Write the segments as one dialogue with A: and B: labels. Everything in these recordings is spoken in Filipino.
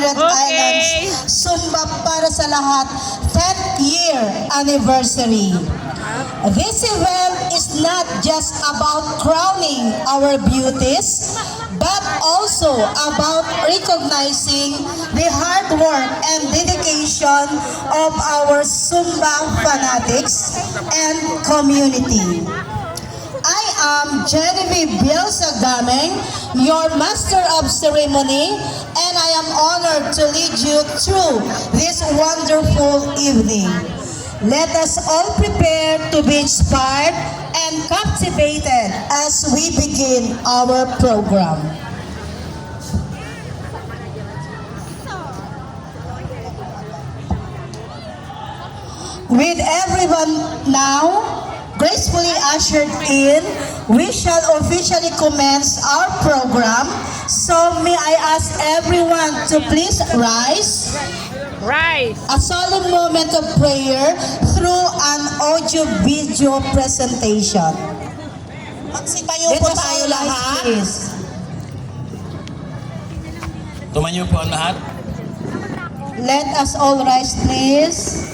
A: 100 Islands Sumba para sa lahat 10th year anniversary. This event is not just about crowning our beauties, but also about recognizing the hard work and dedication of our Zumba fanatics and community. I am Genevieve Bielsa-Gameng, your Master of Ceremony, and I am honored to lead you through this wonderful evening. Let us all prepare to be inspired and captivated as we begin our program. With everyone now gracefully ushered in, we shall officially commence our program. So may I ask everyone to please rise.
B: Rise!
A: A solemn moment of prayer through an audio-video presentation. Magsitayo po tayo lahat.
C: Tumayo po ang lahat.
A: Let us all rise, please.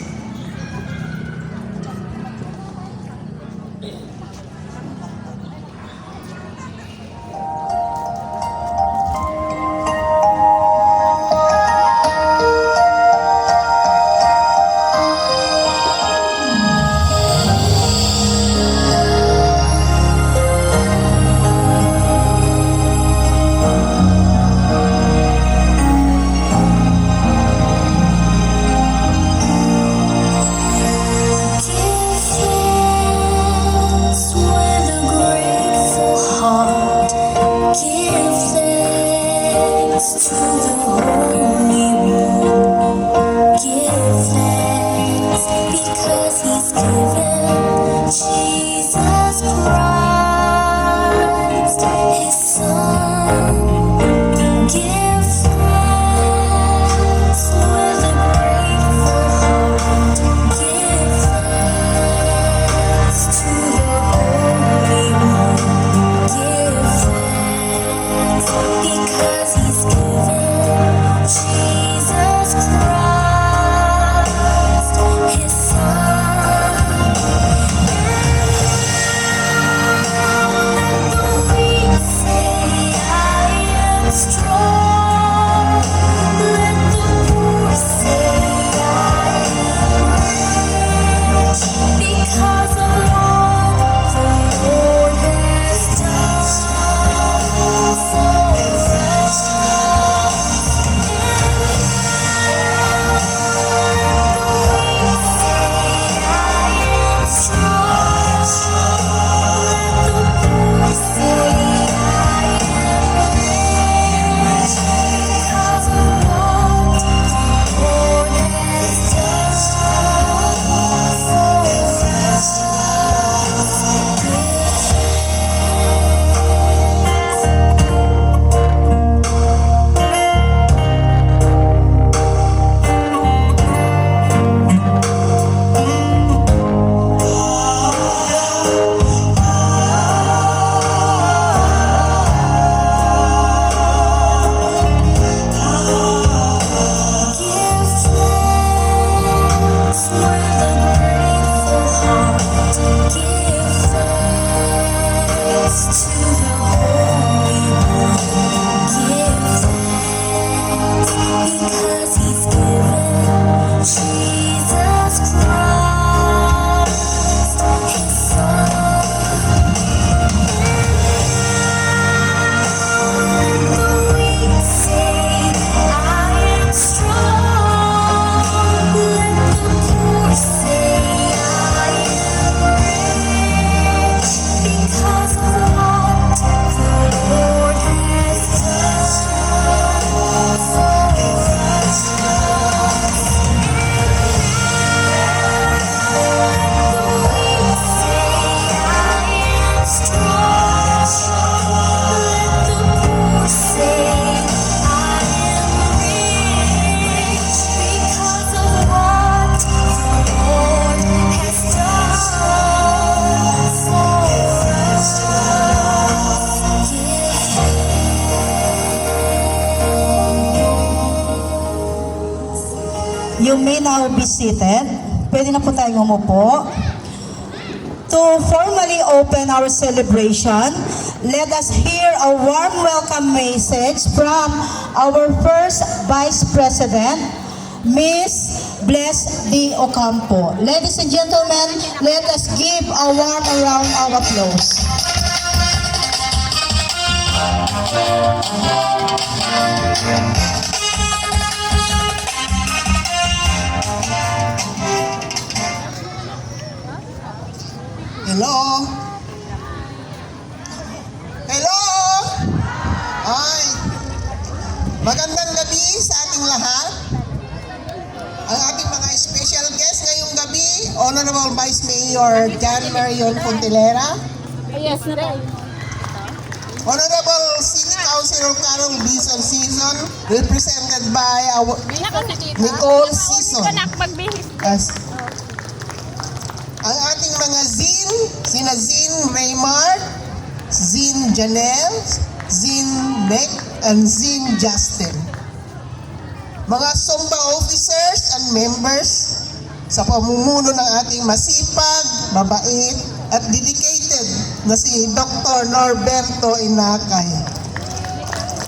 A: You may now be seated. Pwede na po tayong umupo. To formally open our celebration, let us hear a warm welcome message from our first Vice President, Miss Bless D. Ocampo. Ladies and gentlemen, let us give a warm round of applause.
B: Hello? Hello? Ay, magandang gabi sa ating lahat. Ang ating mga special guest ngayong gabi, Honorable Vice Mayor Jan Marion Fontelera,
D: Yes, right.
B: Honorable City Councilor Carol Bison Season, represented by our Nicole Season. Yes. Ang ating mga Zin, sina Zin Raymart, Zin Janelle, Zin Beck, and Zin Justin. Mga Sumba officers and members sa pamumuno ng ating masipag, mabait, at dedicated na si Dr. Norberto Inakay.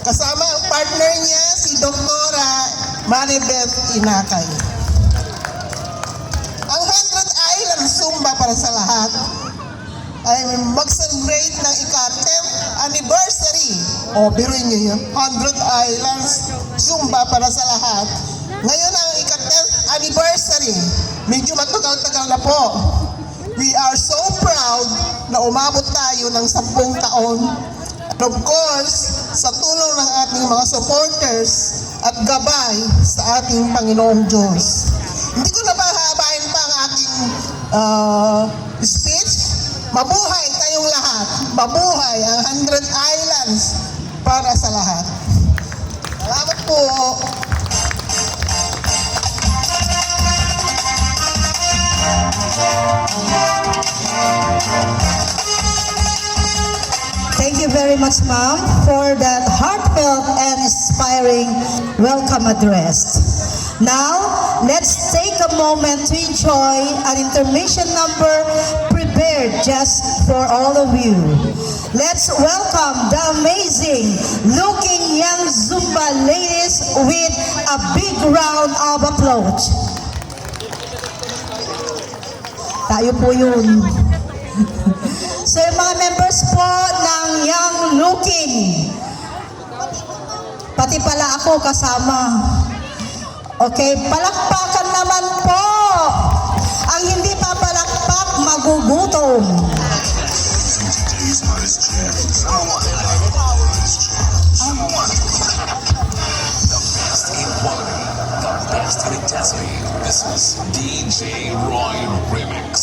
B: Kasama ang partner niya, si Dr. Maribeth Inakay. Ang 100th Island Zumba para sa lahat ay mag-celebrate ng ika-10th anniversary. O, biruin niyo yun, 100 Islands Zumba para sa lahat. Ngayon ang ika-10th anniversary. Medyo matagal-tagal na po. We are so proud na umabot tayo ng 10 taon. And of course, sa tulong ng ating mga supporters at gabay sa ating Panginoong Diyos. Hindi ko na pahabain pa ang aking speech. Mabuhay tayong lahat. Mabuhay ang 100 Islands para sa lahat. Salamat po.
A: Thank you very much, ma'am, for that heartfelt and inspiring welcome address. Now, let's take a moment to enjoy an intermission number prepared just for all of you. Let's welcome the amazing looking young Zumba ladies with a big round of applause. Tayo po yun. So yung mga members po ng Young Looking, pati pala ako kasama. Okay, palakpakan naman po. Ang hindi pa palakpak, magugutom.
E: This is DJ Roy Remix.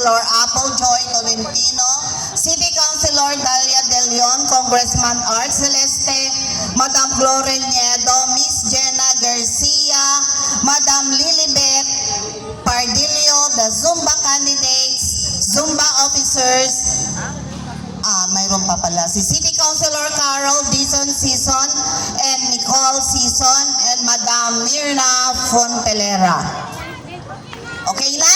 D: Councilor Apple Joy Tolentino, City Councilor Dalia De Leon, Congressman Art Celeste, Madam Gloria Niedo, Miss Jenna Garcia, Madam Lilibet Pardilio, the Zumba candidates, Zumba officers, mayroon pa pala si City Councilor Carol Dizon Season and Nicole Season and Madam Mirna Fontelera. Okay na?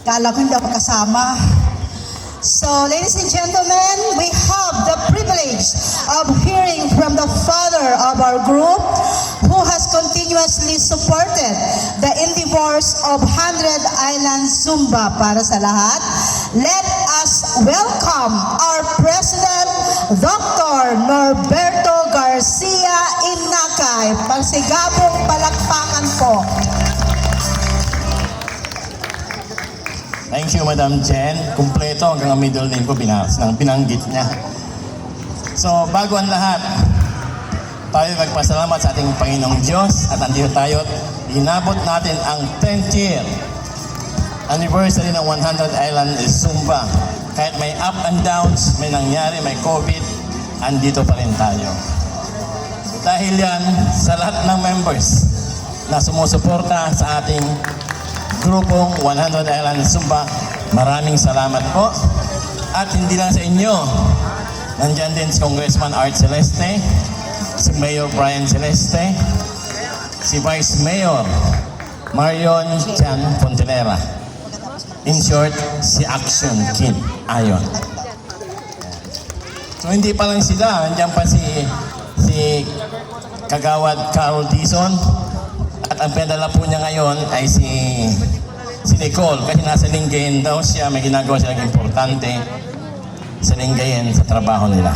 A: Kala ko hindi ako kasama. So, ladies and gentlemen, we have the privilege of hearing from the father of our group who has continuously supported the endeavors of 100 Island Zumba para sa lahat. Let us welcome our President, Dr. Norberto Garcia Inakay. Pasigabong palakpakan po.
C: Thank you, Madam Jen. Kumpleto hanggang ang middle name ko binanggit niya. So, bago ang lahat, tayo magpasalamat sa ating Panginoong Diyos at andito tayo at inabot natin ang 10th year anniversary ng 100 Island Zumba. Kahit may up and downs, may nangyari, may COVID, andito pa rin tayo. Dahil yan sa lahat ng members na sumusuporta sa ating grupong 100 Island Zumba, maraming salamat po. At hindi lang sa inyo, nandyan din si Congressman Art Celeste, si Mayor Brian Celeste, si Vice Mayor Marion Chan Fontelera. In short, si Action Kid Ayon. So hindi pa lang sila, nandyan pa si Kagawad Carol Dizon. At ang pinadala po niya ngayon ay si Nicole, kasi nasa Lingayen daw siya, may ginagawa silang importante sa Lingayen sa trabaho nila.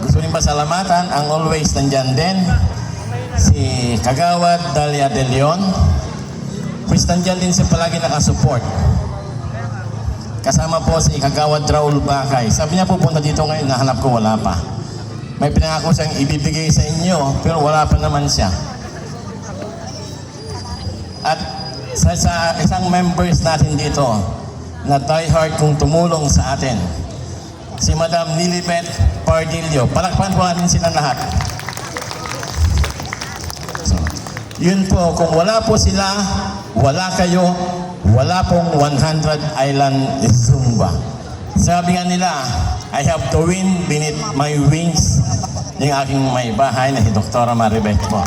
C: Gusto rin pasalamatan ang always nandyan din si Kagawad Dalia De Leon, which nandyan din siya palagi nakasupport. Kasama po si Kagawad Raul Bakay. Sabi niya pupunta dito ngayon, nahanap ko, wala pa. May pinangako siyang ibibigay sa inyo, pero wala pa naman siya. At sa isang members natin dito na diehard kung tumulong sa atin, si Madam Lilibet Pardilio. Palakpan po natin sila lahat. So, yun po, kung wala po sila, wala kayo, wala pong 100 Island Zumba. Sabi nga nila, I have the wind beneath my wings. Yung aking may bahay na si Dr. Maribeth po.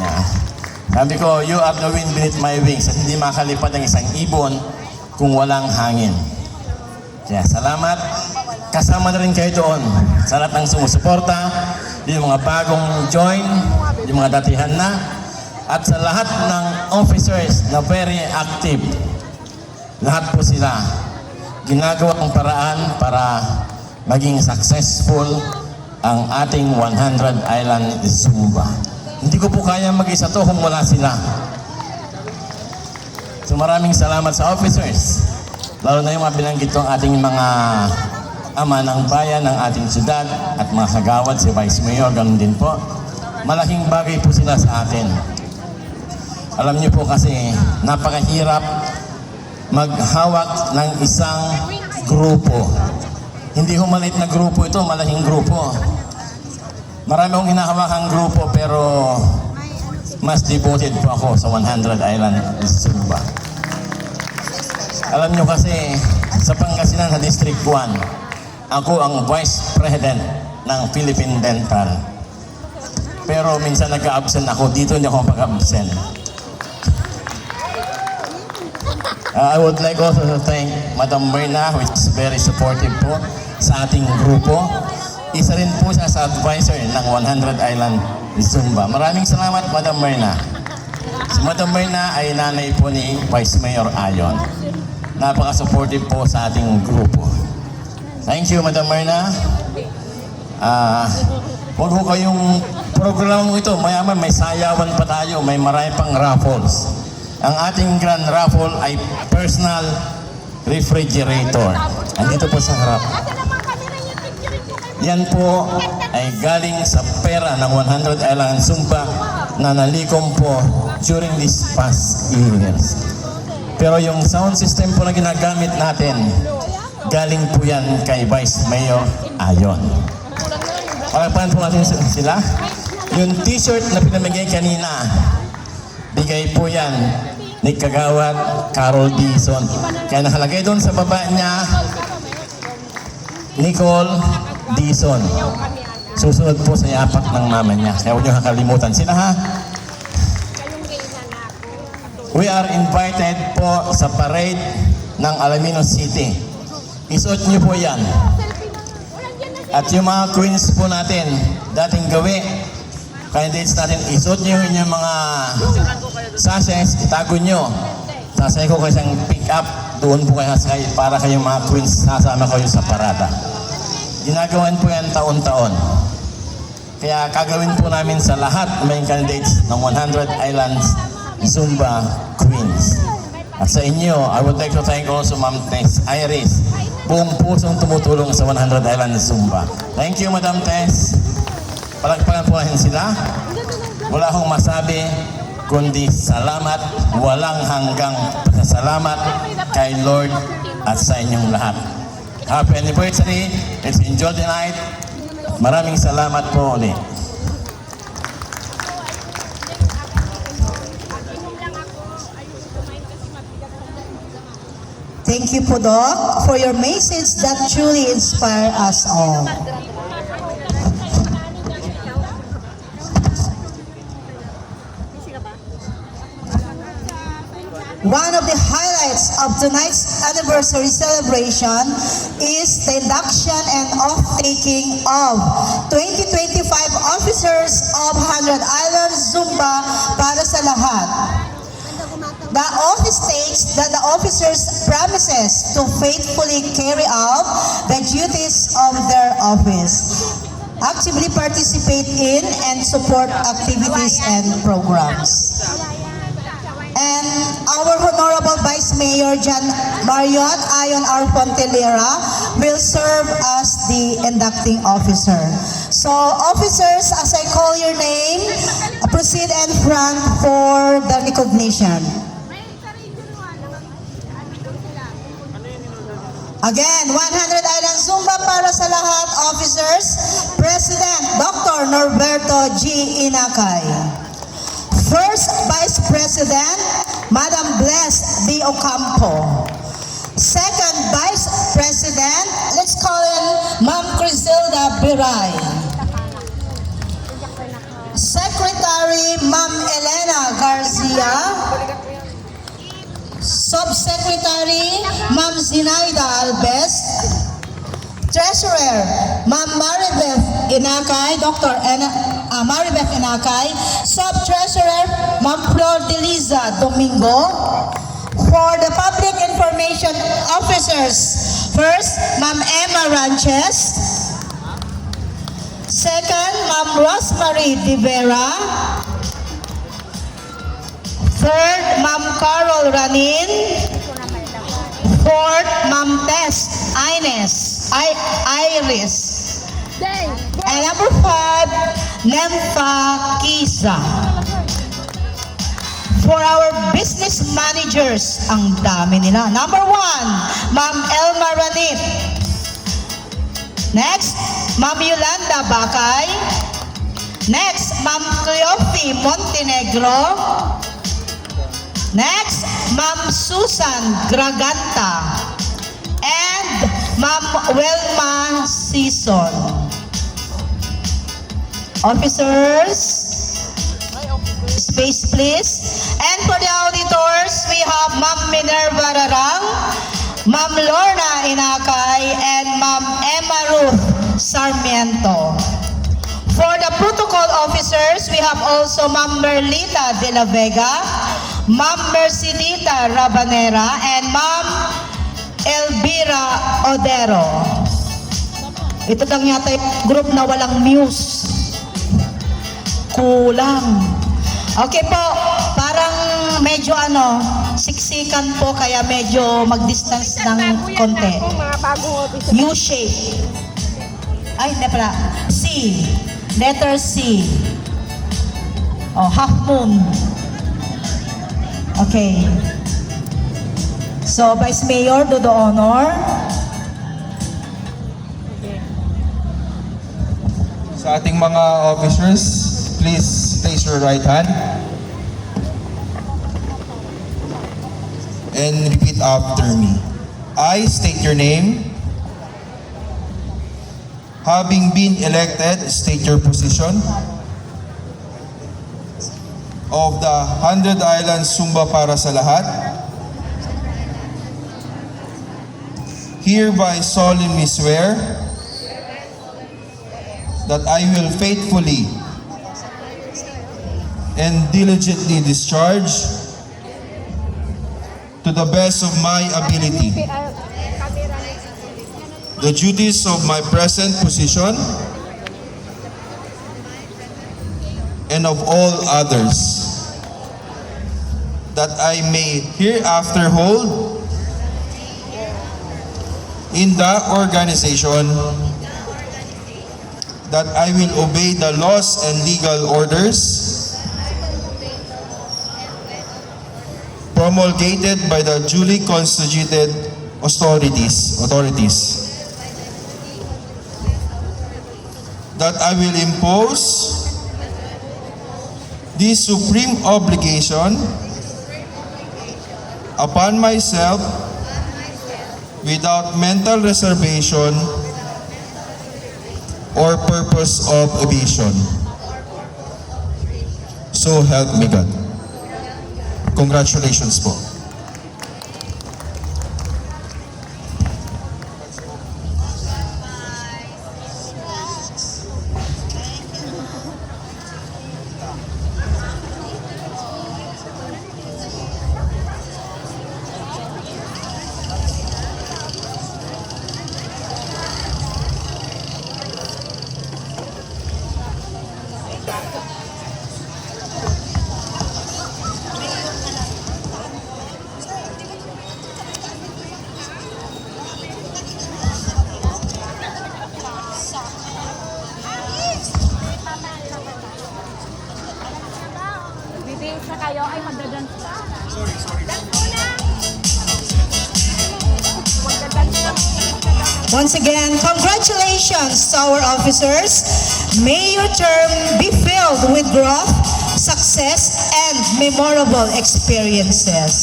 C: Yeah. Sabi ko, you have the wind beneath my wings at hindi makalipad ang isang ibon kung walang hangin. Kaya salamat. Kasama na rin kayo doon sa lahat ng sumusuporta, yung mga bagong join, yung mga datihan na, at sa lahat ng officers na very active. Lahat po sila ginagawa ang paraan para maging successful ang ating 100 Island Zumba. Hindi ko po kaya mag-isa to kung wala sila. So maraming salamat sa officers. Lalo na yung mga binanggit ng ating mga ama ng bayan ng ating syudad at mga kagawad, si Vice Mayor, ganun din po. Malaking bagay po sila sa atin. Alam niyo po kasi napakahirap maghawak ng isang grupo. Hindi humalit na grupo ito, malaking grupo. Marami akong hinahawakang grupo pero mas devoted po ako sa 100 Island Zumba. Alam nyo kasi sa Pangasinan sa District 1, ako ang Vice President ng Philippine Dental. Pero minsan nag-absent ako, dito hindi ako pag-absent. I would like also to thank Madam Myrna, which is very supportive po sa ating grupo. Isa rin po siya sa advisor ng 100 Island Zumba. Maraming salamat, Madam Myrna. Si Madam Myrna ay nanay po ni Vice Mayor Ayon. Napaka-supportive po sa ating grupo. Thank you, Madam Myrna. Huwag ko kayong program ito, mayaman may sayawan pa tayo, may marami pang raffles. Ang ating grand raffle ay personal refrigerator. Andito po sa harap. Yan po ay galing sa pera ng 100 Island Zumba na nalikom po during these past years. Pero yung sound system po na ginagamit natin, galing po yan kay Vice Mayor Ayon. Palagpakan po natin sila. Yung t-shirt na pinamigay kanina, bigay po yan ni Kagawad Carol Dizon. Kaya nakalagay doon sa baba niya, Nicole Dizon. Susunod po sa yapak ng mama niya. Kaya huwag niyo kakalimutan sila ha. We are invited po sa parade ng Alaminos City. Isuot niyo po yan. At yung mga queens po natin, dating gawi, candidates natin, isuot niyo yung inyong mga sashes, itago niyo. Sasay ko kayo siyang pick up, doon po kayo sasay para kayong mga queens sasama kayo sa parada. Ginagawan po yan taon-taon. Kaya kagawin po namin sa lahat ng mga candidates ng 100 Islands Zumba Queens. At sa inyo, I would like to thank also Ma'am Tess Iris, buong pusong tumutulong sa 100 Islands Zumba. Thank you, Madam Tess. Palagpakan po natin sila. Wala akong masabi, kundi salamat, walang hanggang pasasalamat kay Lord at sa inyong lahat. Happy anniversary. Let's enjoy the night. Maraming salamat po ulit.
A: Thank you po, Doc, for your message that truly inspire us all. One of the highlights of tonight's anniversary celebration is the induction and off-taking of 2025 officers of 100 Islands Zumba para sa lahat. The oath states that the officers promises to faithfully carry out the duties of their office, actively participate in and support activities and programs. And our Honorable Vice Mayor John Marriott Ayon R. Pontelera will serve as the inducting officer. So officers, as I call your name, proceed in front for the recognition. Again, 100 Islands Zumba para sa lahat, officers. President Dr. Norberto G. Inakay. First Vice President, Madam Bless B. Ocampo. Second Vice President, let's call in Ma'am Criselda Biray. Secretary, Ma'am Elena Garcia. Subsecretary, Ma'am Zinaida Albes. Treasurer, Ma'am Maribeth Inakay, Dr. Maribeth Inakay. Sub-Treasurer, Ma'am Flor de Liza Domingo. For the Public Information Officers, first, Ma'am Emma Ranches. Second, Ma'am Rosemary De Vera. Third, Ma'am Carol Ranin. Fourth, Ma'am Tess Iris. And number 5, Nemfa Kiza. For our business managers, ang dami nila. Number 1, Ma'am Elma Ranit. Next, Ma'am Yolanda Bakay. Next, Ma'am Cleofi Montenegro. Next, Ma'am Susan Graganta. And Ma'am Welma Season. Officers, space please. And for the auditors, we have Ma'am Minerva Rarang, Ma'am Lorna Inakay, and Ma'am Emma Ruth Sarmiento. For the protocol officers, we have also Ma'am Merlita de la Vega, Ma'am Mercedita Rabanera, and Ma'am Elvira Odero. Ito lang yata yung group na walang muse. Kulang. Okay po, parang medyo siksikan po, kaya medyo mag-distance ng konti. U-shape. Ay, hindi pala. C. Letter C. Oh, half moon. Okay. So, Vice Mayor, do the honor.
F: Sa ating mga officers, please place your right hand and repeat after me. I state your name. Having been elected, state your position of the 100 Islands Sumba para sa lahat. Hereby solemnly swear that I will faithfully and diligently discharge to the best of my ability the duties of my present position and of all others that I may hereafter hold in the organization, that I will obey the laws and legal orders promulgated by the duly constituted authorities, that I will impose this supreme obligation upon myself without mental reservation or purpose of evasion. So help me God. Congratulations po.
G: Bibihis na kayo ay magdadance pa.
A: Once again, congratulations to our officers. May your term be filled with growth, success, and memorable experiences.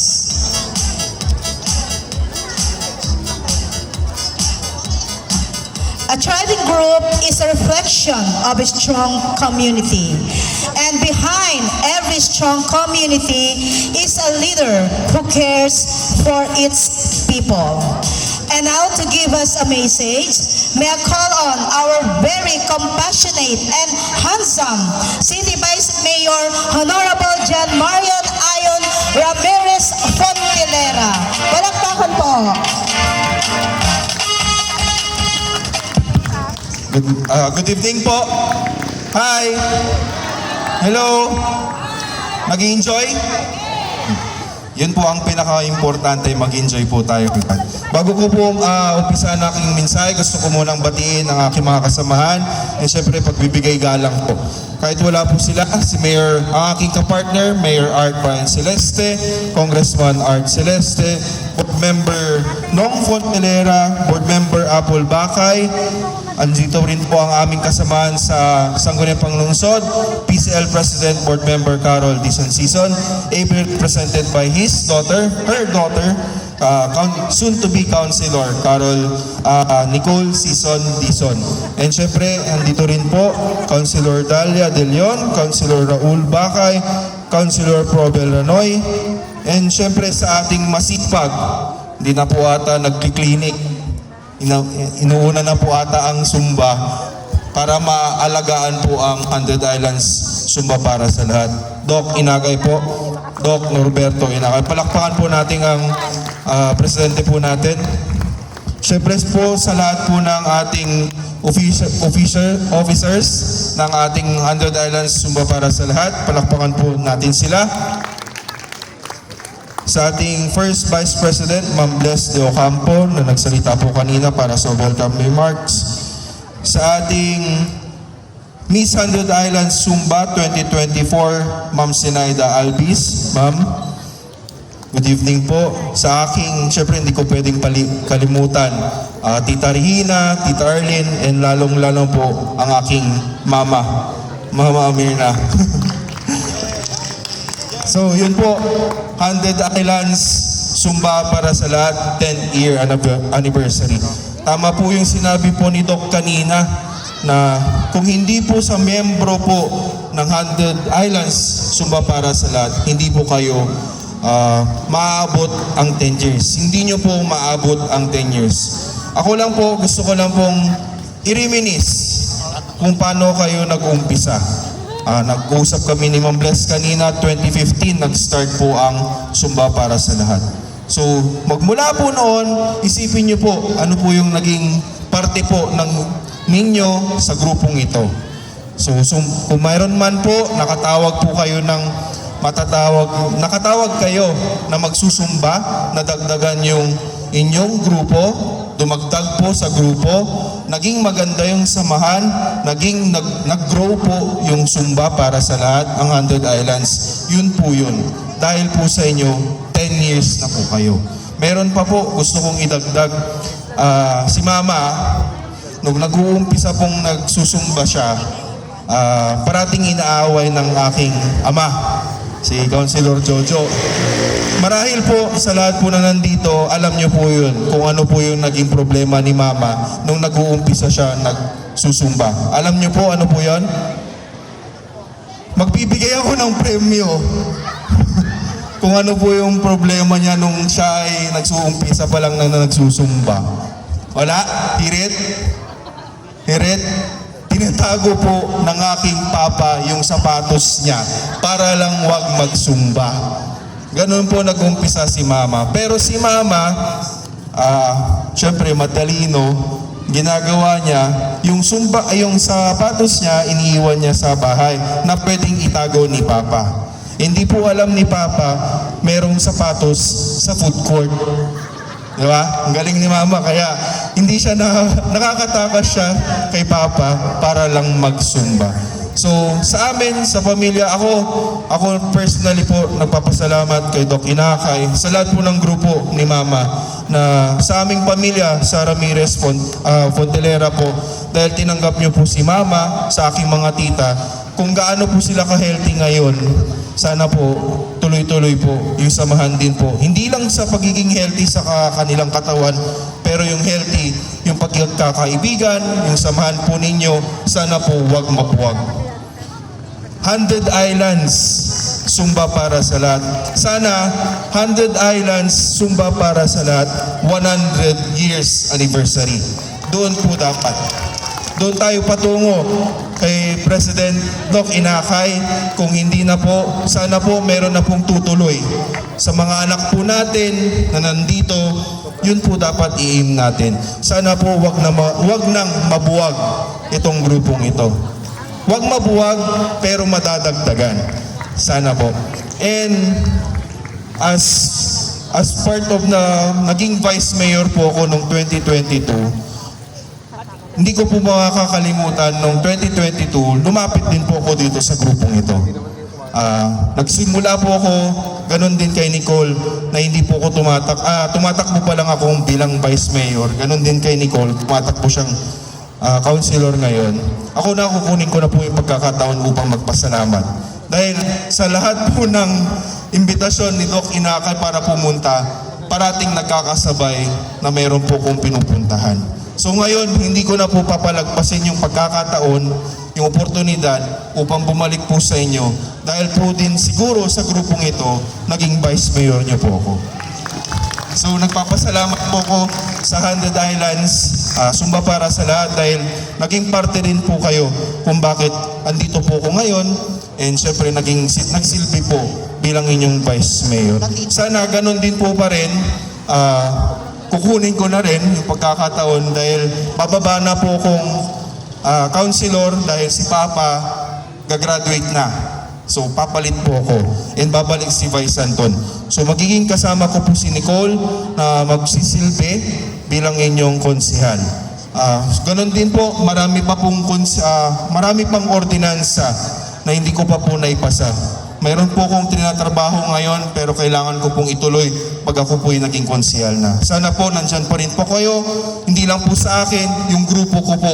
A: A thriving group is a reflection of a strong community. And behind every strong community is a leader who cares for its people. And now to give us a message, may I call on our very compassionate and handsome City Vice Mayor, Honorable John Marion Ayon Ramirez Fontilera. Palakpakan po.
F: Good evening po. Hi. Hello. Nag-enjoy? Yun po ang pinaka-importante, mag-enjoy po tayo. Bago ko po umpisa ang aking mensahe, gusto ko munang batiin ang aking mga kasamahan and syempre pagbibigay galang po. Kahit wala po sila, si Mayor, ang aking kapartner, Mayor Art Brian Celeste, Congressman Art Celeste, Board Member Nong Fontelera, Board Member Apple Bakay, andito rin po ang aming kasamahan sa Sangguniang Panglungsod, PCL President Board Member Carol Dizon Season, ably represented by her daughter, soon-to-be Councilor Carol Nicole Season Dizon. And syempre, andito rin po, Councilor Dalia De Leon, Councilor Raul Bakay, Councilor Probel Ranoy, and syempre sa ating masipag, hindi na po ata nagkiklinik, inuuna na po ata ang Sumba para maalagaan po ang 100 Islands Sumba para sa lahat. Doc Inagay po, Doc Norberto Inagay. Palakpakan po natin ang presidente po natin. Siyempre po sa lahat po ng ating officers ng ating 100 Islands Sumba para sa lahat. Palakpakan po natin sila. Sa ating First Vice President, Ma'am Bless de Ocampo, na nagsalita po kanina para sa welcome remarks. sa ating Miss 100 Islands Zumba 2024, Ma'am Sinaida Albis. Ma'am, good evening po. Sa aking, syempre hindi ko pwedeng kalimutan, Tita Regina, Tita Arlene, and lalong-lalong po ang aking mama, Mama Mirna. So yun po, 100 Islands Zumba para sa lahat, 10th year anniversary. Tama po yung sinabi po ni Doc kanina na kung hindi po sa membro po ng 100 Islands Zumba para sa lahat, hindi po kayo maaabot ang 10 years. Hindi nyo po maabot ang 10 years. Ako lang po, gusto ko lang pong i-reminisce kung paano kayo nag-umpisa. Nag-usap kami ni Ma'am Bless kanina, 2015 nag-start po ang Zumba para sa lahat. So, magmula po noon, isipin nyo po ano po yung naging parte po ng ninyo sa grupong ito. So kung mayroon man po, nakatawag kayo na magsusumba, nadagdagan yung inyong grupo, dumagdag po sa grupo, naging maganda yung samahan, naging nag-grow po yung Zumba para sa lahat, ang 100 Islands. Yun po yun. Dahil po sa inyo, 10 years na po kayo. Meron pa po, gusto kong idagdag, si Mama, nung nag-uumpisa pong nagsusumba siya, parating inaaway ng aking ama, si Councilor Jojo. Marahil po sa lahat po na nandito, alam niyo po yun, kung ano po yung naging problema ni Mama nung nag-uumpisa siya nagsusumba. Alam niyo po ano po yun? Magbibigay ako ng premyo. Kung ano po yung problema niya nung siya ay nagsuumpisa pa lang na nagsusumba. Wala? Hirit? Hirit? Tinatago po ng aking papa yung sapatos niya para lang wag magsumba. Ganun po nag-umpisa si Mama. Pero si Mama, syempre matalino, ginagawa niya, yung sapatos niya, iniiwan niya sa bahay na pwedeng itago ni Papa. Hindi po alam ni Papa, merong sapatos sa food court. Diba? Ang galing ni Mama, kaya hindi siya nakakatakas siya kay Papa para lang magsumba. So, sa amin, sa pamilya, ako personally po, nagpapasalamat kay Doc Inakay, sa lahat po ng grupo ni Mama, na sa aming pamilya, sa Ramirez Fontelera po, dahil tinanggap niyo po si Mama, sa aking mga tita, kung gaano po sila ka-healthy ngayon, sana po tuloy-tuloy po yung samahan din po. Hindi lang sa pagiging healthy sa kanilang katawan, pero yung healthy, yung pagkakaibigan, yung samahan po ninyo, sana po wag mapuwag. 100 Islands Zumba para sa lahat. Sana 100 Islands Zumba para sa lahat, 100 years anniversary. Doon po dapat. Doon tayo patungo kay President Doc Inakay. Kung hindi na po, sana po meron na pong tutuloy. Sa mga anak po natin na nandito, yun po dapat i-aim natin. Sana po wag nang mabuwag itong grupong ito. Wag mabuwag pero madadagdagan. Sana po. And as part of naging Vice Mayor po ako noong 2022, hindi ko po makakalimutan, noong 2022, lumapit din po ako dito sa grupong ito. Nagsimula po ako, ganun din kay Nicole, na hindi po ako tumatakbo pa lang akong bilang Vice Mayor. Ganun din kay Nicole, tumatakbo siyang councilor ngayon. Ako na, kukunin ko na po yung pagkakataon upang magpasalamat. Dahil sa lahat po ng imbitasyon ni Doc Inakay para pumunta, parating nagkakasabay na mayroon po kong pinupuntahan. So ngayon, hindi ko na po papalagpasin yung pagkakataon, yung oportunidad upang bumalik po sa inyo. Dahil po din siguro sa grupong ito, naging Vice Mayor niyo po ako. So nagpapasalamat po ko sa 100 Islands Zumba para sa lahat dahil naging parte din po kayo kung bakit andito po ako ngayon. And syempre nagsilbi po bilang inyong Vice Mayor. Sana ganun din po pa rin. Kukunin ko na rin yung pagkakataon dahil bababa na po kong councilor dahil si Papa gagraduate na. So papalit po ako and babalik si Vice Anton. So magiging kasama ko po si Nicole na magsisilbi bilang inyong konsehal. Ganon din po, marami pang ordinansa na hindi ko pa po naipasa. Mayroon po akong tinatrabaho ngayon pero kailangan ko pong ituloy pag ako po'y naging konsehal na. Sana po nandyan pa rin po kayo, hindi lang po sa akin, yung grupo ko po,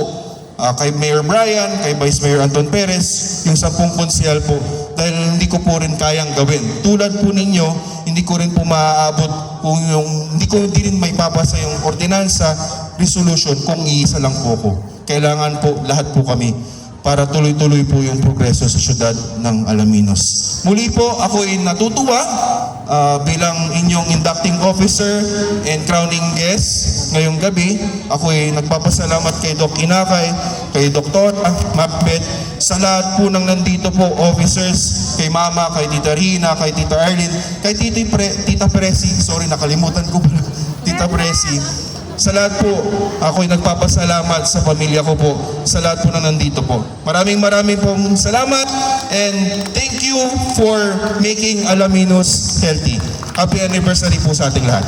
F: kay Mayor Brian, kay Vice Mayor Anton Perez, yung 10 konsehal po, dahil hindi ko po rin kayang gawin. Tulad po ninyo, hindi ko rin po maaabot kung hindi rin may papasa yung ordinansa, resolution kung iisa lang po ako. Kailangan po lahat po kami para tuloy-tuloy po yung progreso sa syudad ng Alaminos. Muli po, ako ay natutuwa bilang inyong inducting officer and crowning guest ngayong gabi. Ako ay nagpapasalamat kay Doc Inakay, kay Dr. Macbeth, sa lahat po ng nandito po, officers, kay Mama, kay Tita Rina, kay Tita Arlene, kay Tita Presi, sorry nakalimutan ko pala, Tita Presi. Sa lahat po, ako'y nagpapasalamat sa pamilya ko po, sa lahat po na nandito po. Maraming pong salamat and thank you for making Alaminos healthy. Happy anniversary po sa ating lahat.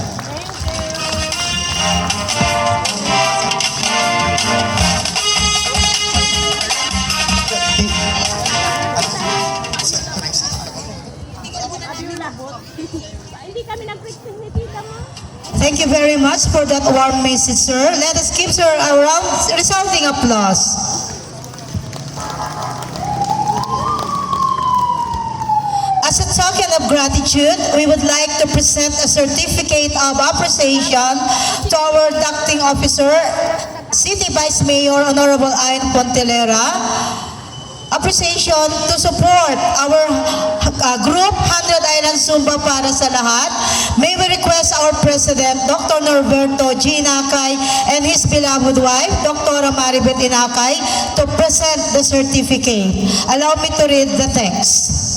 G: Hindi kami nag-Christmas ni tita mo.
A: Thank you very much for that warm message, sir. Let us give her a round resounding applause. As a token of gratitude, we would like to present a certificate of appreciation to our inducting officer, City Vice Mayor Honorable Ayn Pontelera. Appreciation to support our group 100 Island Zumba para sa lahat. May we request our President, Dr. Norberto G. Inakay, and his beloved wife, Dr. Maribeth Inakay, to present the certificate. Allow me to read the text.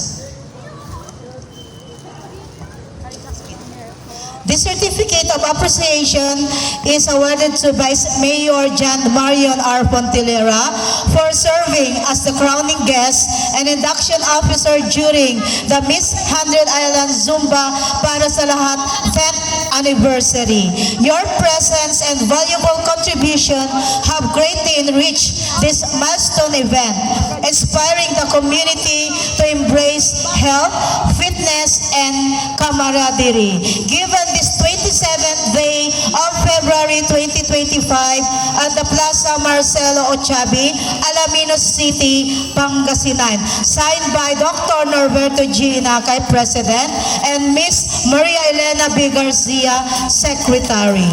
A: This certificate of appreciation is awarded to Vice Mayor John Marion R. Pontelera for serving as the crowning guest and induction officer during the Miss 100 Island Zumba para sa lahat 10th anniversary. Your presence and valuable contribution have greatly enriched this milestone event, inspiring the community to embrace health, fitness, and camaraderie. Given this 27th day of February 2025 at the Plaza Marcelo Ochabi, Alaminos City, Pangasinan. Signed by Dr. Norberto G. Inakay, President, and Miss Maria Elena B. Garcia, Secretary.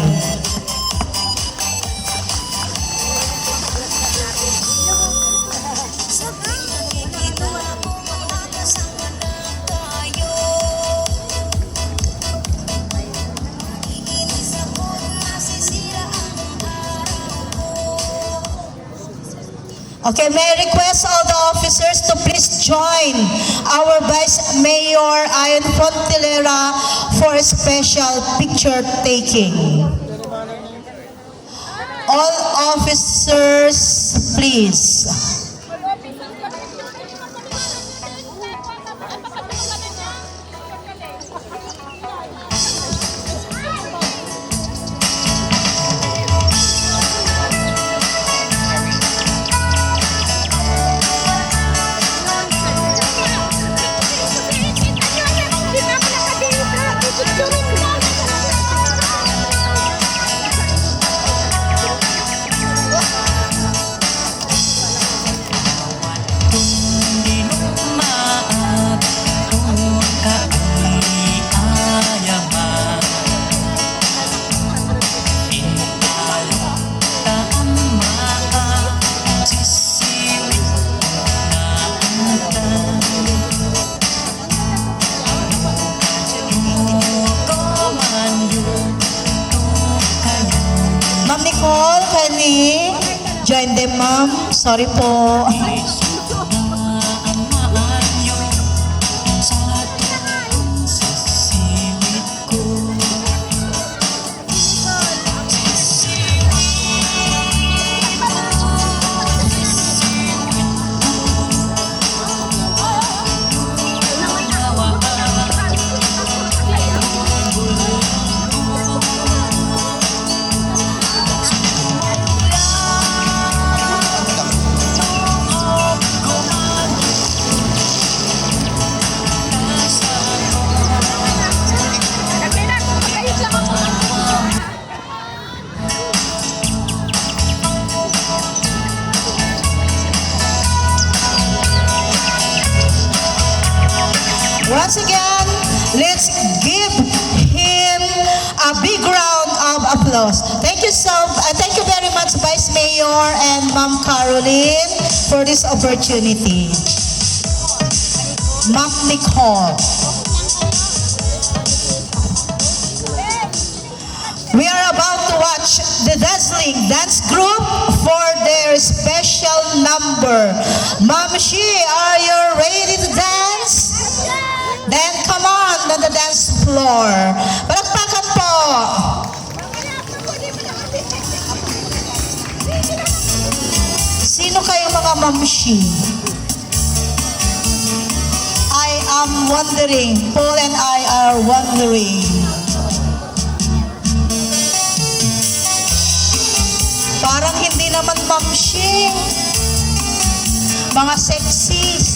A: Okay, may I request all the officers to please join our Vice Mayor Ayn Pontelera for a special picture taking. All officers, please. Ma'am Nicole, can you join them, ma'am? Sorry po. Once again, let's give him a big round of applause. Thank you very much, Vice Mayor and Ma'am Caroline, for this opportunity. Ma'am Nicole. We are about to watch the dazzling dance group for their special number. Ma'am Shi, are you ready to dance? Then come on the dance floor. Palakpakan po. Sino kayo mga Ma'am Shi? I am wondering. Paul and I are wondering. Parang hindi naman Ma'am Shi. Mga sexys.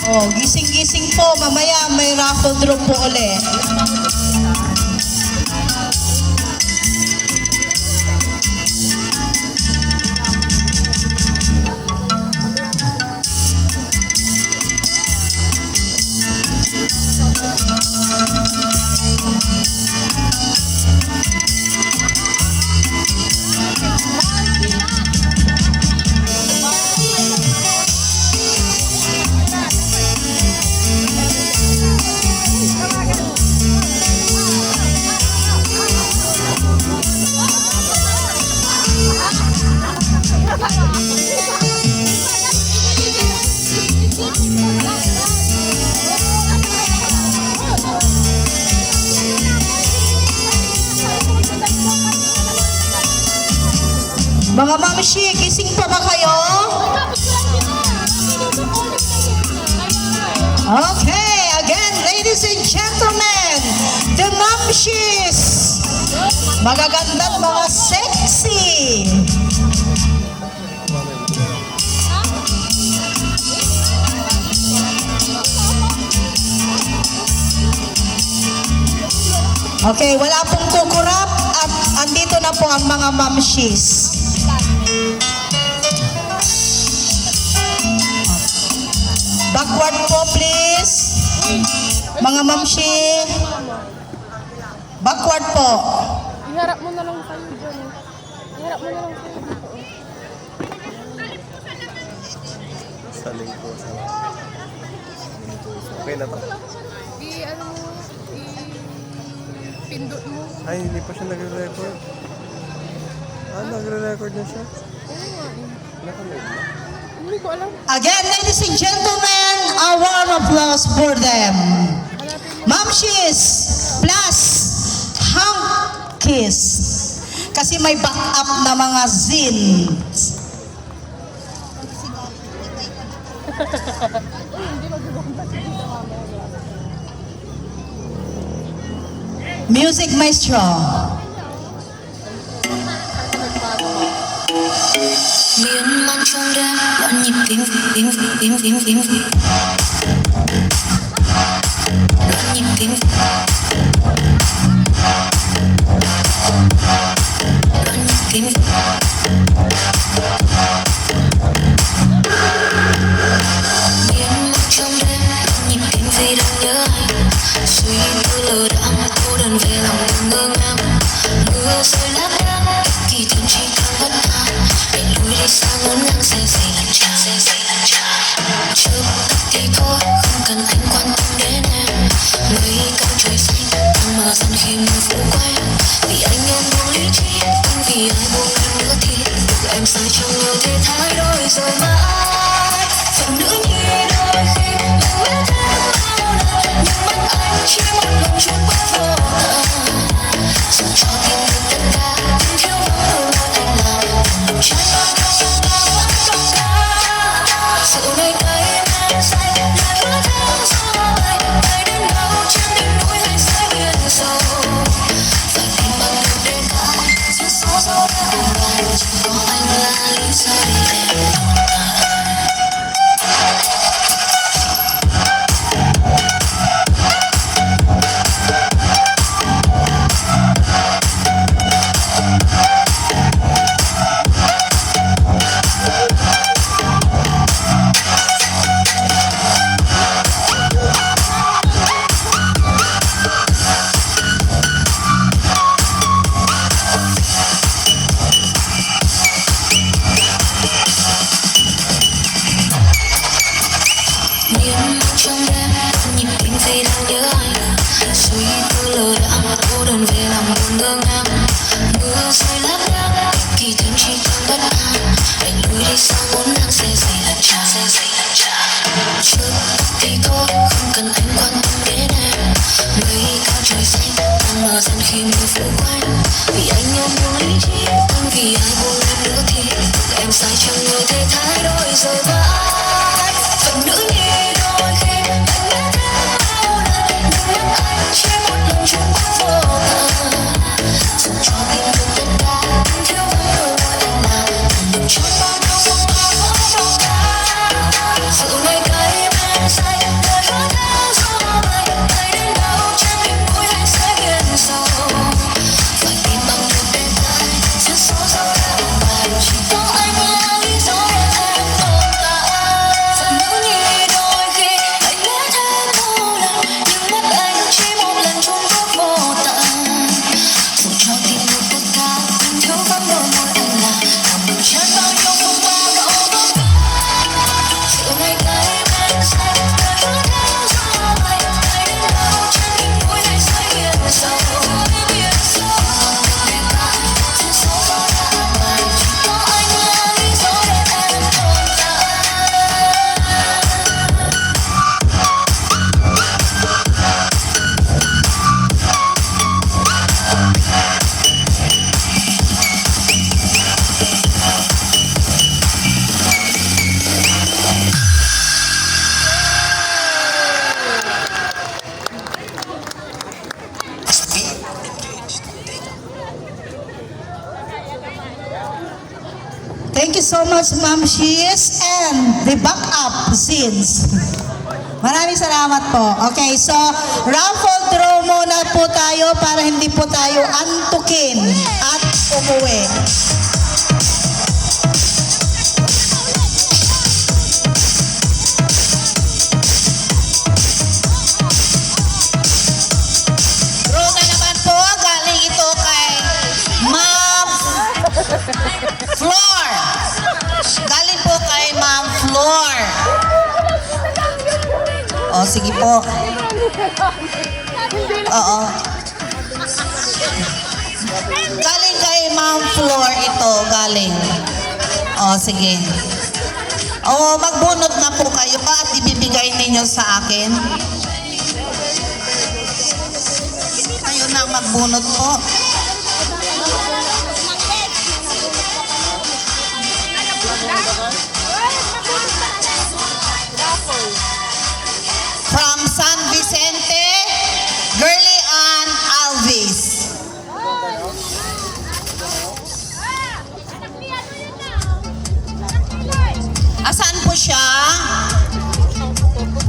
A: Oh, gising-gising po. Mamaya may raffle draw po ulit. Mga Ma'am Shi, gising pa ba kayo? Okay, again, ladies and gentlemen, the Ma'am Shis. Magaganda at mga sexy. Okay, wala pong kukurap at andito na po ang mga Ma'am Shis. Backward po, please. Mga Ma'am Shi. Backward po.
G: Iharap mo na lang kayo dyan. Iharap mo na lang kayo dito.
B: Okay na ba?
G: Ano mo, pindot mo.
B: Ay, hindi pa siya nagre-record. Nagre-record na siya.
G: Hindi ko alam.
A: Again, ladies and gentlemen, a warm applause for them. Ma'am Shis plus Hank Kiss. Kasi may backup na mga zins. Music Maestro.
H: miên man trong đêm loạn nhịp tim loạn nhịp tim loạn nhịp tim miên man trong đêm loạn nhịp tim vì đang nhớ anh suy tư lờ đãng cô đơn về lòng ngơ ngác mưa rơi lác đác kỳ thiên chỉ càng bất an để lùi đi xa ngổn ngang say lần trà chưa tắt thì thôi không cần anh quan tâm đến em mây cao trời xanh đang mờ dần khi mưa phủ quanh vì anh ôm buông lý trí anh vì ai buông em nữa thì được em sai trong nhiều thế thái đổi rồi mãi phụ nữ nhi đôi khi mình biết thêm bao lần nhưng mắt anh chỉ một lần chút bất vô tình dù cho tìm được tất cả nhưng thiếu vắng đôi môi anh làm trái bao trong lòng cả sự nơi đây em say lại hứa theo gió bay đến đâu trên đỉnh núi hay dưới biển sâu phải tìm bằng được đến cả gió gió đã cùng bay chỉ có anh là lý do để em tồn tại buồn ngơ ngác. Mưa rơi lác đác, kỳ tình chỉ còn bất an. Đành lùi đi sau muốn nắng sẽ dày lần tràn. Trước thì thôi, không cần anh quan tâm đến em. Mây cao trời xanh, tan mờ dần khi mưa phủ quanh. Vì anh ôm buông lý trí, anh vì ai buông em nữa thì em sai chẳng người thay thái đổi rồi vai. Phận nữ nhi đôi khi anh đã thêm bao lần, nhưng mắt anh chỉ một lần chung bước vô tận. Dù cho tìm được tất cả, anh thiếu vắng đôi môi anh là đừng trốn bao nhiêu phong ba mỗi đâu ta. Sự ngày cay men say, đời hứa theo gió bay, bay đến đâu trên đỉnh núi anh sẽ ghiền sâu. Phải tìm bằng được đêm nay, xuyên số dấu đã bài, chỉ có anh là lý do để em tồn tại. Phận nữ nhi đôi khi anh lẽ thêm vô lần, nhưng mắt anh chỉ một lần chung bước vô tận. Dù cho tìm được tất cả, anh thiếu vắng đôi môi anh là còn đừng chết bao nhiêu phong ba đã ôm ấp. Sự ngày cay men say, đời hứa theo gió bay, bay đến đâu trên đỉnh núi anh sẽ ghiền sâu. Đêm nay, xuyên số gió đã bài, chỉ có anh là lý do để em tồn tại.
A: Thank you so much, Ma'am Shiz, and the backup scenes. Maraming salamat po. Okay, so raffle draw muna po tayo para hindi po tayo antukin at umuwi.
D: Draw na naman po, galing ito kay Ma'am Flor. Galing po kay Ma'am Flor. O, sige po. Oo. Galing kay Ma'am Flor ito, galing. O, sige. O, magbunot na po kayo pa at ibibigay ninyo sa akin. Kayo na magbunot po. From San Vicente, Girly Ann Alvis. Asan po siya?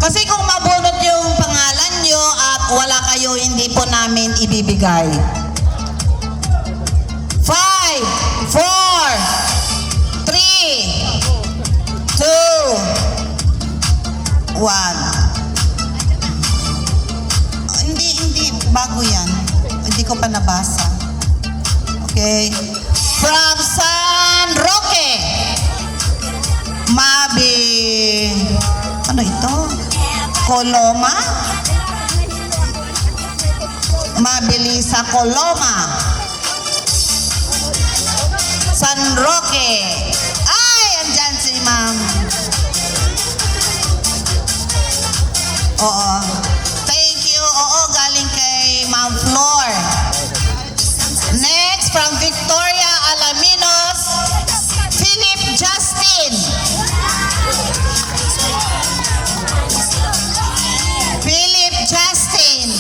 D: Kasi kung mabunot yung pangalan nyo at wala kayo, hindi po namin ibibigay. 5, 4, 3, 2, 1. Hindi, bago yan. Hindi ko pa nabasa. Okay. From San Roque, Mabi, ano ito? Coloma? Mabilisa Coloma. San Roque. Ay, andyan si Ma'am. Oo. Thank you. Oo, galing kay Ma'am Flor. Next, from Victoria Alaminos, Philip Justin. Philip Justin.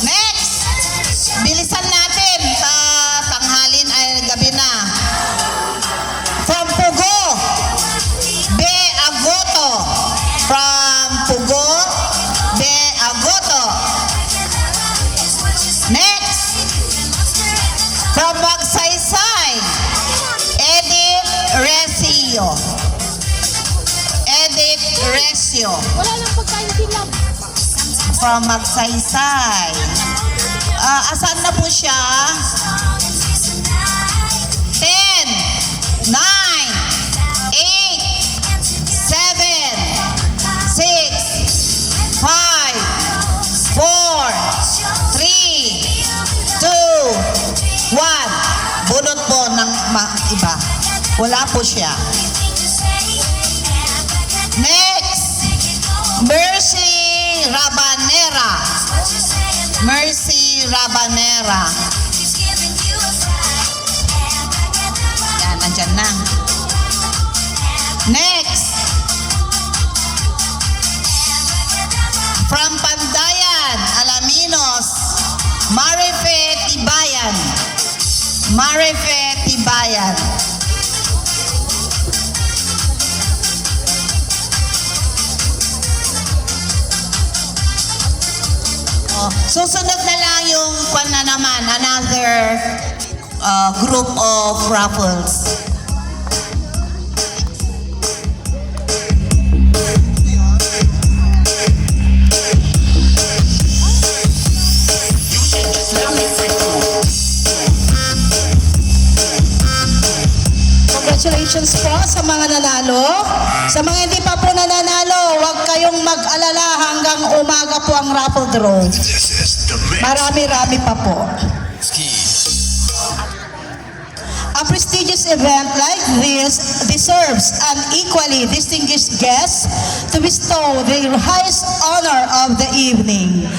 D: Next, bilisan natin sa tanghalin ay gabi na. From Pugo, Be Agoto. From Pugo, Be Agoto. Next, from Magsaysay, Edith Recio. Edith Recio.
G: Wala lang pagkain sila.
D: From Magsaysay. Asan na po siya? 10, 9, 8, 7, 6, 5, 4, iba. Wala po siya. Next, Mercy Rabanera. Mercy Rabanera. Yan, nandyan na. Next, from Pandayan, Alaminos, Marife Tibayan. Marife Tibayan. Oh, susunod na lang yung kwan na naman, another group of raffles.
A: Congratulations po sa mga nanalo. Sa mga hindi pa po nananalo, huwag kayong mag-alala hanggang umaga po ang raffle draw.
E: This is the mix.
A: Marami-rami pa po. A prestigious event like this deserves an equally distinguished guest to bestow the highest honor of the evening.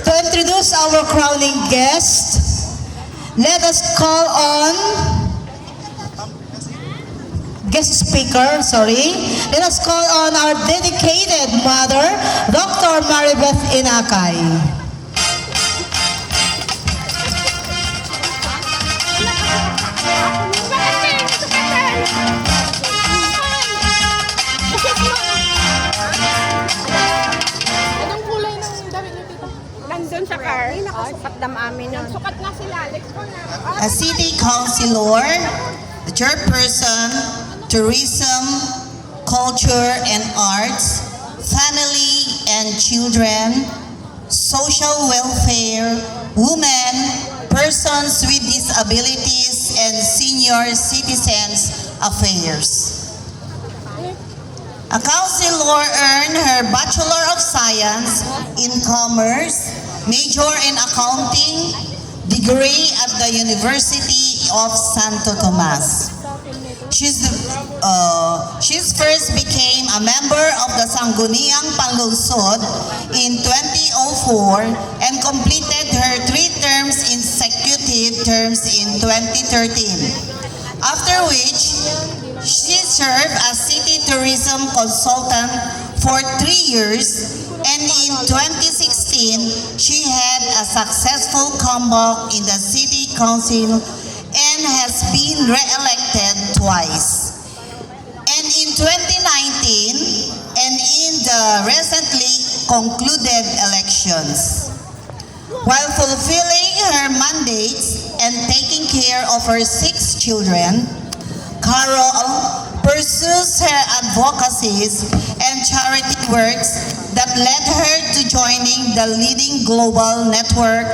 A: To introduce our crowning guest, let us call on Let us call on our dedicated mother, Dr. Maribeth Inakay.
G: Anong kulay ng damit niyo dito? Nandun sa car. Nakasukat dam amin nun. Sukat na sila. Let's go na.
D: A city councilor, the chairperson, tourism, culture and arts, family and children, social welfare, women, persons with disabilities, and senior citizens affairs. A councilor earned her Bachelor of Science in Commerce, major in accounting, degree at the University of Santo Tomas. She's first became a member of the Sangguniang Panlungsod in 2004 and completed her 3 terms consecutive terms in 2013. After which, she served as city tourism consultant for 3 years, and in 2016, she had a successful comeback in the city council and has been re-elected twice. And in 2019, and in the recently concluded elections. While fulfilling her mandates and taking care of her 6 children, Carol pursues her advocacies and charity works that led her to joining the leading global network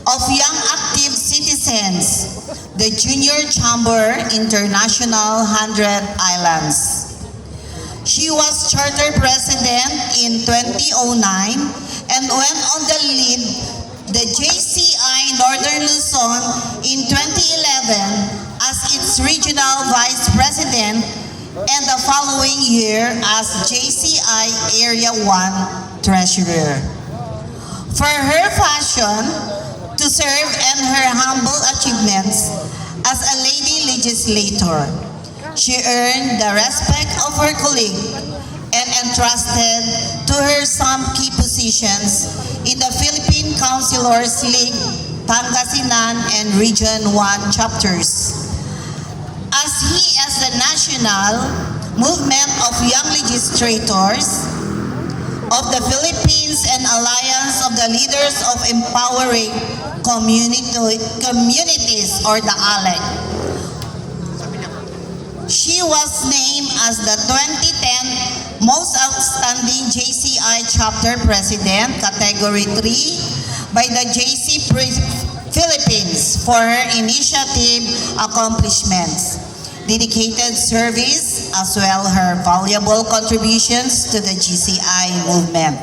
D: of young active citizens, the Junior Chamber International 100 Islands. She was charter president in 2009 and went on the lead the JCI Northern Luzon in 2011 as its regional vice president and the following year as JCI Area 1 treasurer. For her passion to serve and her humble achievements as a lady legislator, she earned the respect of her colleague and entrusted to her some key positions in the Philippine Councilors League, Pangasinan and Region 1 chapters. As the national movement of young legislators of the Philippines and Alliance of the Leaders of Empowering Communities or the ALEC. She was named as the 2010 Most Outstanding JCI Chapter President, Category 3, by the JC Philippines for her initiative accomplishments, dedicated service, as well her valuable contributions to the GCI movement.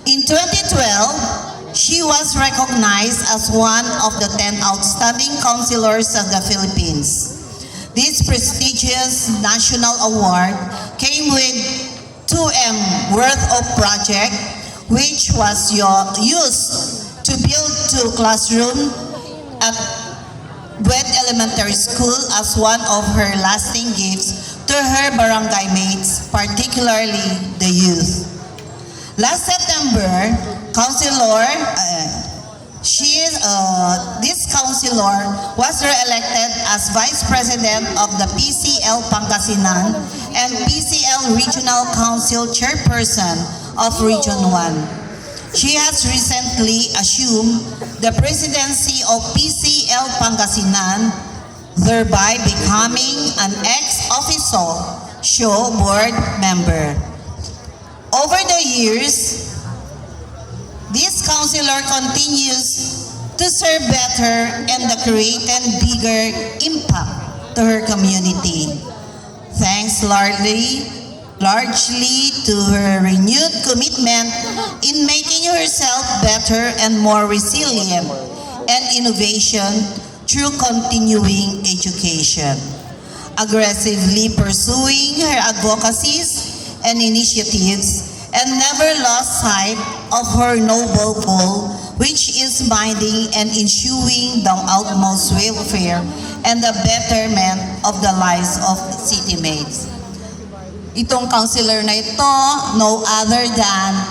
D: In 2012, she was recognized as one of the 10 outstanding councilors of the Philippines. This This prestigious national award came with 2M worth of project, which was used to build 2 classrooms at Buet Elementary School as one of her lasting gifts to her barangay mates, particularly the youth. Last September, this councilor was re-elected as Vice President of the PCL Pangasinan and PCL Regional Council Chairperson of Region 1. She has recently assumed the presidency of PCL Pangasinan, thereby becoming an ex-officio board member. Over the years, this councilor continues to serve better and create a bigger impact to her community. Thanks largely to her renewed commitment in making herself better and more resilient and innovation through continuing education, aggressively pursuing her advocacies and initiatives, and never lost sight of her noble goal, which is minding and ensuring the utmost welfare and the betterment of the lives of city mates. Itong councilor na ito, no other than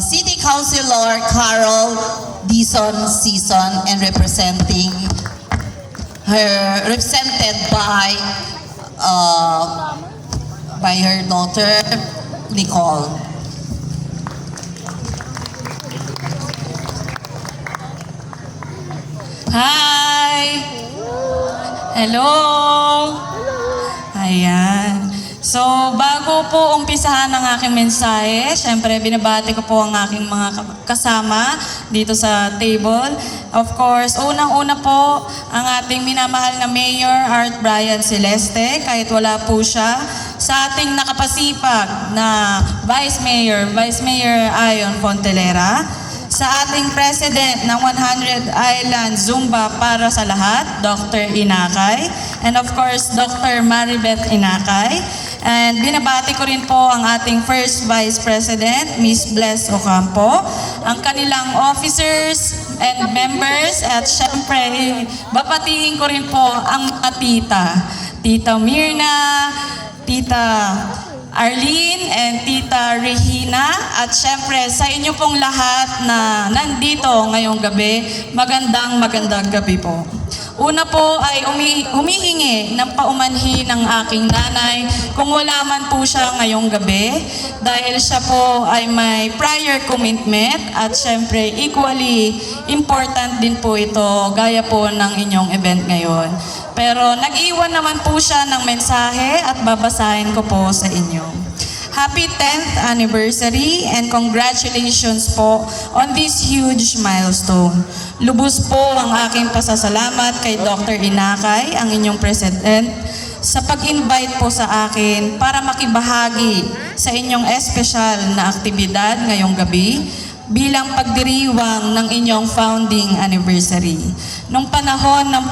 D: City Councilor Carol Dizon Season, and represented by her daughter Nicole.
I: Hi! Hello! Ayan. So, bago po umpisahan ang aking mensahe, syempre binabati ko po ang aking mga kasama dito sa table. Of course, unang-una po ang ating minamahal na Mayor Art Brian Celeste, kahit wala po siya. Sa ating nakapasipag na Vice Mayor Ayon Fontelera. Sa ating President ng 100 Island Zumba para sa lahat, Dr. Inakay. And of course, Dr. Maribeth Inakay. And binabati ko rin po ang ating First Vice President, Miss Bless Ocampo, ang kanilang officers and members, at syempre, babatiin ko rin po ang mga tita. Tita Mirna, Tita Arlene, and Tita Regina, at syempre sa inyo pong lahat na nandito ngayong gabi, magandang gabi po. Una po ay humihingi ng paumanhin ng aking nanay kung wala man po siya ngayong gabi, dahil siya po ay may prior commitment, at syempre equally important din po ito gaya po ng inyong event ngayon. Pero nag-iwan naman po siya ng mensahe at babasahin ko po sa inyo. Happy 10th anniversary and congratulations po on this huge milestone. Lubos po ang aking pasasalamat kay Dr. Inakay, ang inyong president, sa pag-invite po sa akin para makibahagi sa inyong espesyal na aktibidad ngayong gabi bilang pagdiriwang ng inyong founding anniversary. Nung panahon ng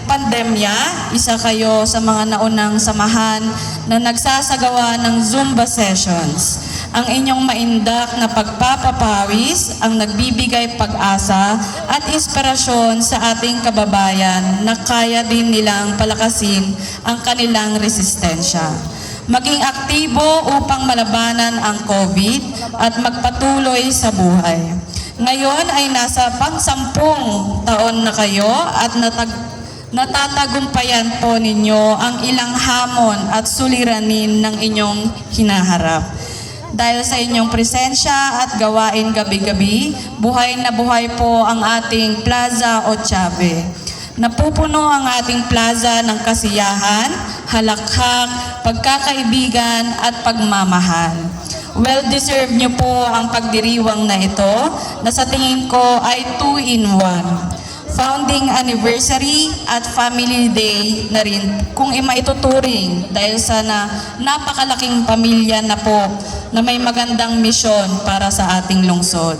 I: pandemya, isa kayo sa mga naunang samahan na nagsasagawa ng Zumba sessions. Ang inyong maindak na pagpapapawis ang nagbibigay pag-asa at inspirasyon sa ating kababayan na kaya din nilang palakasin ang kanilang resistensya. Maging aktibo upang malabanan ang COVID at magpatuloy sa buhay. Ngayon ay nasa pang-10 taon na kayo at natatagumpayan po ninyo ang ilang hamon at suliranin ng inyong hinaharap. Dahil sa inyong presensya at gawain gabi-gabi, buhay na buhay po ang ating Plaza Ochabe. Napupuno ang ating plaza ng kasiyahan, halakhak, pagkakaibigan at pagmamahal. Well-deserved niyo po ang pagdiriwang na ito na sa tingin ko ay 2-in-1. Founding anniversary at family day na rin kung maituturing dahil sa napakalaking pamilya na po na may magandang misyon para sa ating lungsod.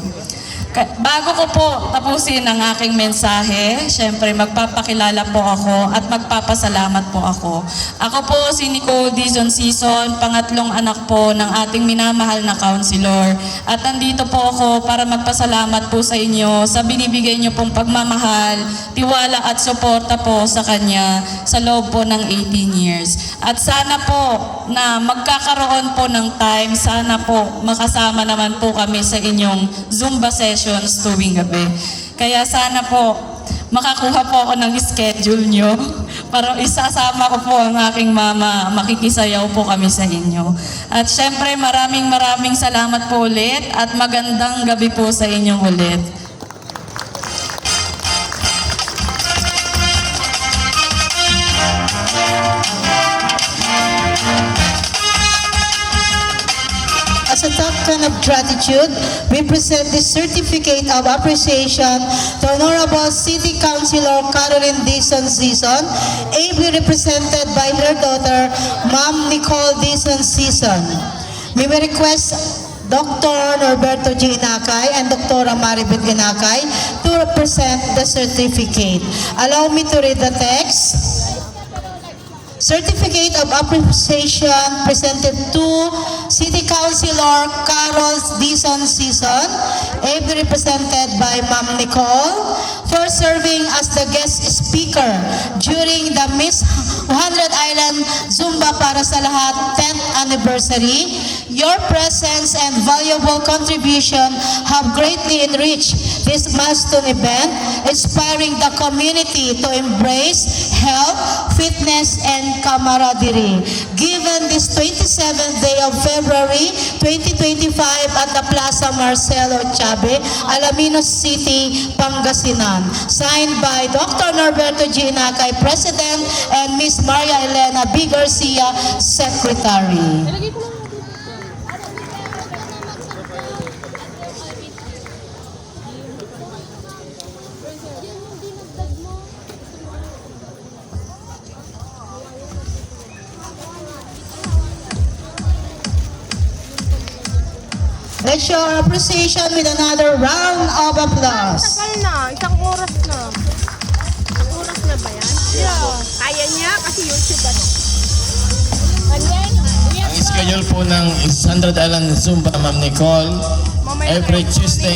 I: Bago ko po tapusin ang aking mensahe, syempre magpapakilala po ako at magpapasalamat po ako. Ako po si Nicole Dizon Season, pangatlong anak po ng ating minamahal na counselor. At nandito po ako para magpasalamat po sa inyo sa binibigay niyo pong pagmamahal, tiwala at suporta po sa kanya sa loob po ng 18 years. At sana po na magkakaroon po ng time, sana po makasama naman po kami sa inyong Zumba sessions tuwing gabi. Kaya sana po makakuha po ako ng schedule nyo para isasama ko po ang aking mama. Makikisayaw po kami sa inyo. At syempre maraming salamat po ulit at magandang gabi po sa inyong ulit.
A: As a token of gratitude, we present this certificate of appreciation to Honorable City Councilor Caroline Dizon Season, ably represented by her daughter, Ma'am Nicole Dizon Season. We will request Dr. Norberto G. Inacay and Dr. Maribel Inacay to represent the certificate. Allow me to read the text. Certificate of Appreciation presented to City Councilor Carol Dizon Season, ably represented by Ma'am Nicole, for serving as the guest speaker during the Miss 100 Island Zumba para sa Lahat 10th anniversary. Your presence and valuable contribution have greatly enriched this milestone event, inspiring the community to embrace health, fitness, and camaraderie. Given this 27th day of February 2025 at the Plaza Marcelo Chabe, Alaminos City, Pangasinan. Signed by Dr. Norberto G. Inacay, President, and Miss Maria Elena B. Garcia, Secretary. Let's show our appreciation with another round of applause.
G: Tagal na, isang oras na. Isang oras na ba yan? Yeah. Kaya niya kasi YouTube ano. And then,
C: Ang schedule po ng 100 Island Zumba, Ma'am Nicole, every Tuesday